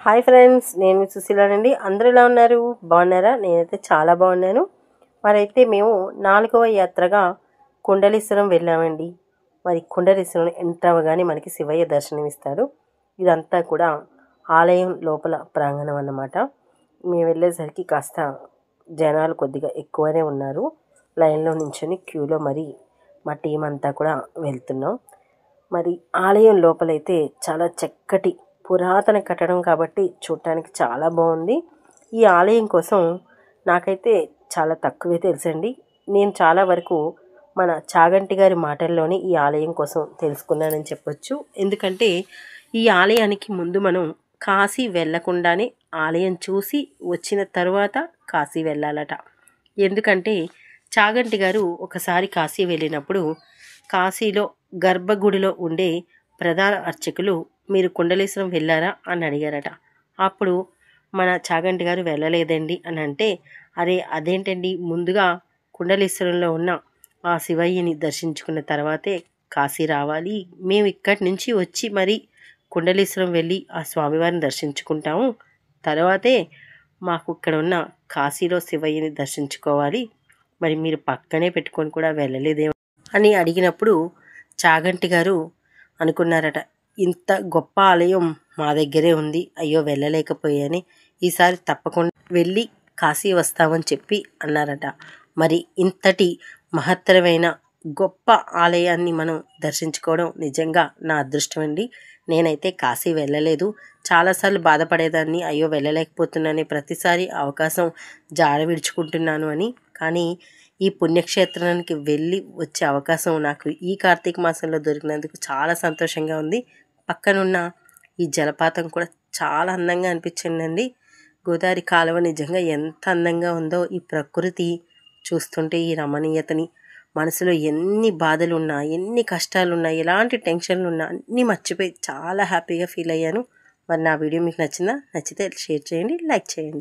Hi friends, నేను మీ సుశీలానండి. అందరూ ఎలా ఉన్నారు? బాగున్నారా? నేనైతే చాలా బాగున్నాను. మరైతే మేము 4వ యాత్రగా కుండలీశ్వరం వెళ్ళామండి. మరి కుండలీశ్వరం ఎంటర్ అవ్వగానే మనకి శివయ్య దర్శనం ఇస్తాడు. ఇదంతా కూడా ఆలయం లోపల ప్రాంగణం అన్నమాట. మేము వెళ్ళేసరికి కాస్త జనాలు కొద్దిగా ఎక్కువనే ఉన్నారు. లైన్లో నించొని క్యూలో మరి మా టీం అంతా కూడా వెళ్తున్నాం. మరి ఆలయం లోపలైతే చాలా చక్కటి పురాతన కట్టడం కాబట్టి చూడటానికి చాలా బాగుంది. ఈ ఆలయం కోసం నాకైతే చాలా తక్కువే తెలుసండి. నేను చాలా వరకు మన చాగంటి గారి మాటల్లోనే ఈ ఆలయం కోసం తెలుసుకున్నానని చెప్పొచ్చు. ఎందుకంటే ఈ ఆలయానికి ముందు మనం కాశీ వెళ్ళకుండానే ఆలయం చూసి వచ్చిన తర్వాత కాశీ వెళ్ళాలట. ఎందుకంటే చాగంటి గారు ఒకసారి కాశీ వెళ్ళినప్పుడు కాశీలో గర్భగుడిలో ఉండే ప్రధాన అర్చకులు మీరు కుండలీశ్వరం వెళ్ళారా అని అడిగారట. అప్పుడు మన చాగంటి గారు వెళ్ళలేదండి అని అంటే, అరే అదేంటండి, ముందుగా కుండలీశ్వరంలో ఉన్న ఆ శివయ్యని దర్శించుకున్న తర్వాతే కాశీ రావాలి, మేము ఇక్కడి నుంచి వచ్చి మరి కుండలీశ్వరం వెళ్ళి ఆ స్వామివారిని దర్శించుకుంటాము, తర్వాతే మాకు ఇక్కడ ఉన్న కాశీలో శివయ్యని దర్శించుకోవాలి, మరి మీరు పక్కనే పెట్టుకొని కూడా వెళ్ళలేదేమో అని అడిగినప్పుడు చాగంటి గారు అనుకున్నారట, ఇంత గొప్ప ఆలయం మా దగ్గరే ఉంది, అయ్యో వెళ్ళలేకపోయాని, ఈసారి తప్పకుండా వెళ్ళి కాశీ వస్తామని చెప్పి అన్నారట. మరి ఇంతటి మహత్తరమైన గొప్ప ఆలయాన్ని మనం దర్శించుకోవడం నిజంగా నా అదృష్టం అండి. నేనైతే కాశీ వెళ్ళలేదు. చాలాసార్లు బాధపడేదాన్ని, అయ్యో వెళ్ళలేకపోతున్నాను, ప్రతిసారి అవకాశం జార విడుచుకుంటున్నాను అని. కానీ ఈ పుణ్యక్షేత్రానికి వెళ్ళి వచ్చే అవకాశం నాకు ఈ కార్తీక మాసంలో దొరికినందుకు చాలా సంతోషంగా ఉంది. పక్కనున్న ఈ జలపాతం కూడా చాలా అందంగా అనిపించిందండి. గోదావరి కాలువ నిజంగా ఎంత అందంగా ఉందో, ఈ ప్రకృతి చూస్తుంటే ఈ రమణీయతని, మనసులో ఎన్ని బాధలున్నా, ఎన్ని కష్టాలున్నా, ఎలాంటి టెన్షన్లు ఉన్నా అన్నీ మర్చిపోయి చాలా హ్యాపీగా ఫీల్ అయ్యాను. మరి నా వీడియో మీకు నచ్చిందా? నచ్చితే షేర్ చేయండి, లైక్ చేయండి.